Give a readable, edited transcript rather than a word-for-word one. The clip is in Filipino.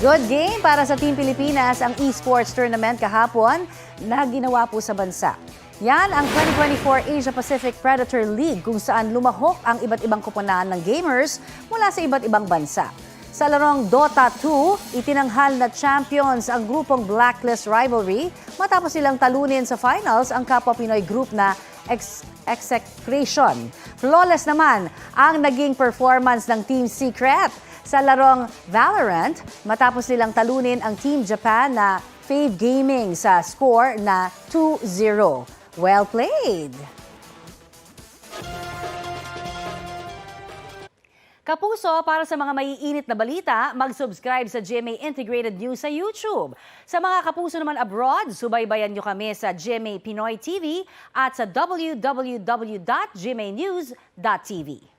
Good game para sa Team Pilipinas ang esports tournament kahapon na ginawa po sa bansa. Yan ang 2024 Asia-Pacific Predator League kung saan lumahok ang iba't ibang koponan ng gamers mula sa iba't ibang bansa. Sa larong Dota 2, itinanghal na champions ang grupong Blacklist Rivalry matapos silang talunin sa finals ang kapwa Pinoy group na Execration. Flawless naman ang naging performance ng Team Secret sa larong Valorant matapos nilang talunin ang Team Japan na Fave Gaming sa score na 2-0. Well played! Kapuso, para sa mga maiinit na balita, mag-subscribe sa GMA Integrated News sa YouTube. Sa mga kapuso naman abroad, subaybayan nyo kami sa GMA Pinoy TV at sa www.gmanews.tv.